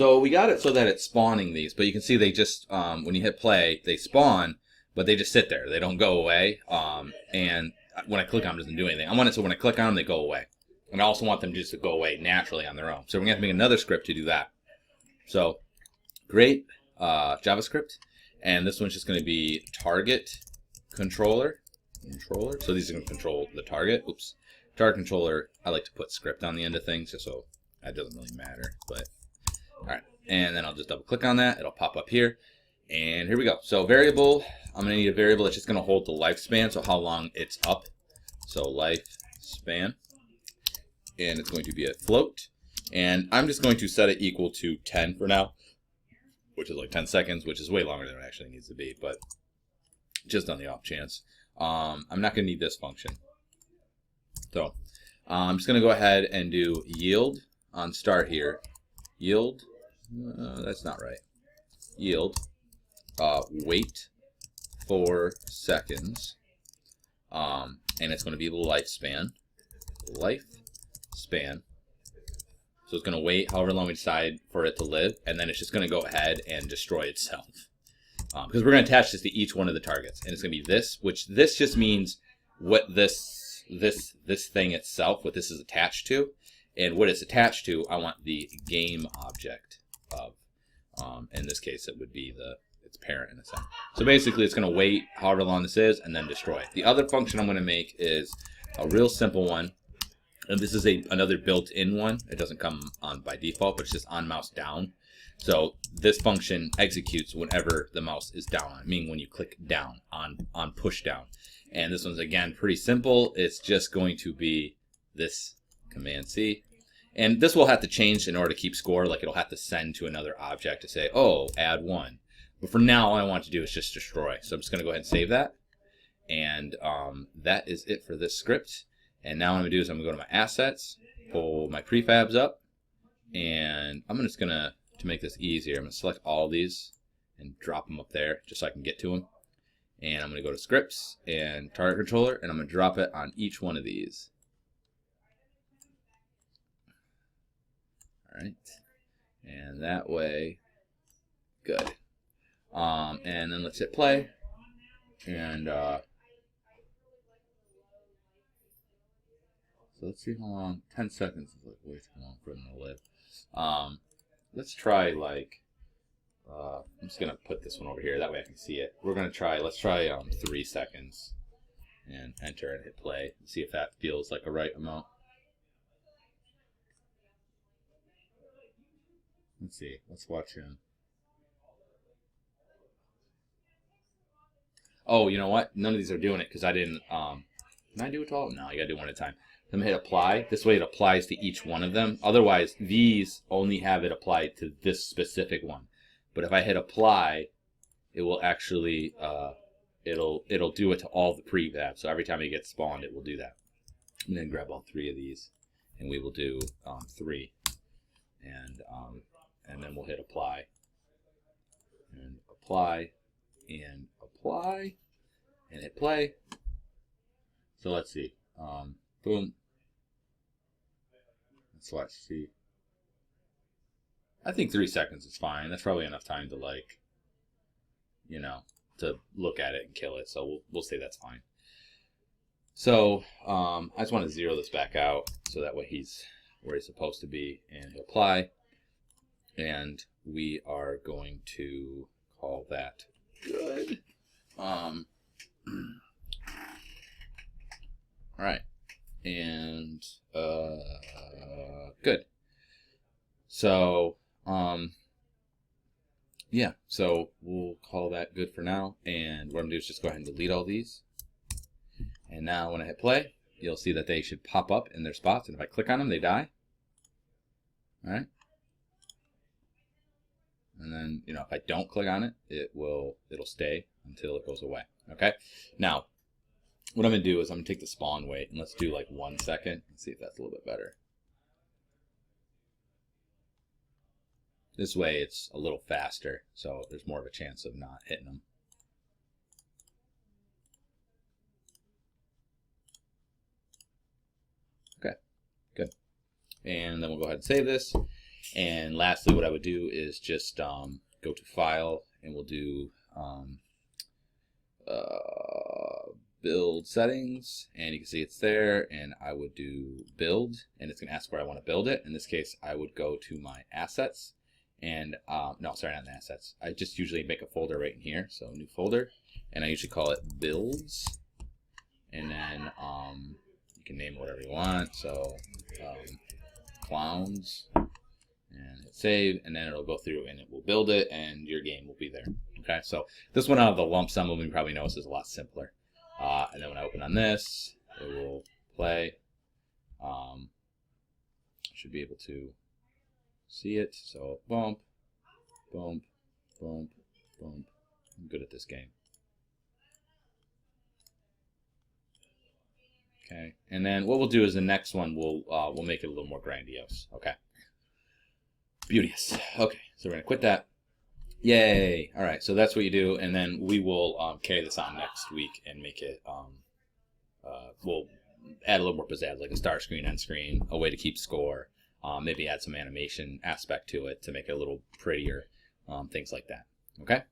So we got it so that it's spawning these, but you can see they just, when you hit play, they spawn, but they just sit there. They don't go away. And when I click on them, it doesn't do anything. I want it so when I click on them, they go away. And I also want them just to go away naturally on their own. So we're going to have to make another script to do that. So great JavaScript. And this one's just going to be target controller. So these are going to control the target. Oops. Target controller, I like to put script on the end of things just so that doesn't really matter. But all right. And then I'll just double click on that. It'll pop up here. And here we go. So variable, I'm going to need a variable that's just going to hold the lifespan, so how long it's up. So lifespan. And it's going to be a float. And I'm just going to set it equal to 10 for now, which is like 10 seconds, which is way longer than it actually needs to be, but just on the off chance. I'm not going to need this function. So I'm just going to go ahead and do yield on start here. Yield, that's not right. Yield, wait 4 seconds, and it's going to be the lifespan. Lifespan. So it's going to wait however long we decide for it to live, and then it's just going to go ahead and destroy itself. Because we're going to attach this to each one of the targets, and it's going to be this, which this just means what this thing itself, what this is attached to, and what it's attached to, I want the game object of. In this case, it would be its parent in a sense. So basically, it's going to wait however long this is, and then destroy it. The other function I'm going to make is a real simple one. And this is another built-in one. It doesn't come on by default, but it's just on mouse down. So this function executes whenever the mouse is down on it, meaning when you click down on push down. And this one's, again, pretty simple. It's just going to be this command C. And this will have to change in order to keep score. Like it'll have to send to another object to say, oh, add 1. But for now, all I want to do is just destroy. So I'm just going to go ahead and save that. And that is it for this script. And now what I'm going to do is I'm going to go to my assets, pull my prefabs up, and I'm just going to make this easier, I'm going to select all of these and drop them up there just so I can get to them. And I'm going to go to scripts and target controller, and I'm going to drop it on each one of these. All right. And that way, good. And then let's hit play. And so let's see how long. 10 seconds is like way too long for them to live. Let's try like, I'm just going to put this one over here. That way I can see it. We're going to try, let's try 3 seconds. And enter and hit play. See if that feels like a right amount. Let's see. Let's watch him. Oh, you know what? None of these are doing it because I didn't, can I do it all? No, you got to do one at a time. I'm going to hit apply. This way it applies to each one of them. Otherwise, these only have it applied to this specific one. But if I hit apply, it will actually, it'll do it to all the prefabs. So every time it gets spawned, it will do that. And then grab all 3 of these, and we will do 3. And then we'll hit apply. And apply. And apply. And hit play. So let's see. Boom. Let's watch, see. I think 3 seconds is fine. That's probably enough time to, like, you know, to look at it and kill it. So we'll say that's fine. So I just want to zero this back out so that way he's where he's supposed to be, and he'll apply. And we are going to call that good. All right. And good. So yeah, so we'll call that good for now, and what I'm gonna do is just go ahead and delete all these. And now when I hit play, you'll see that they should pop up in their spots, and if I click on them, they die. All right. And then, you know, if I don't click on it, it'll stay until it goes away. Okay. Now, what I'm going to do is I'm going to take the spawn wait, and let's do like 1 second and see if that's a little bit better. This way it's a little faster, so there's more of a chance of not hitting them. Okay, good. And then we'll go ahead and save this. And lastly, what I would do is just go to File, and we'll do Build Settings, and you can see it's there, and I would do Build, and it's going to ask where I want to build it. In this case, I would go to my Assets, and no, sorry, not the Assets. I just usually make a folder right in here, so new folder, and I usually call it Builds, and then you can name it whatever you want, so Clowns, and hit save, and then it'll go through and it will build it, and your game will be there. Okay, so this one out of the lump sum one, you probably notice is a lot simpler. And then when I open on this, it will play. Should be able to see it. So bump, bump, bump, bump. I'm good at this game. Okay, and then what we'll do is the next one we'll make it a little more grandiose. Okay. Beauteous. Okay, so we're gonna quit that. Yay! All right, so that's what you do, and then we will carry this on next week and make it. We'll add a little more pizzazz, like a start screen, end screen, a way to keep score. Maybe add some animation aspect to it to make it a little prettier. Things like that. Okay.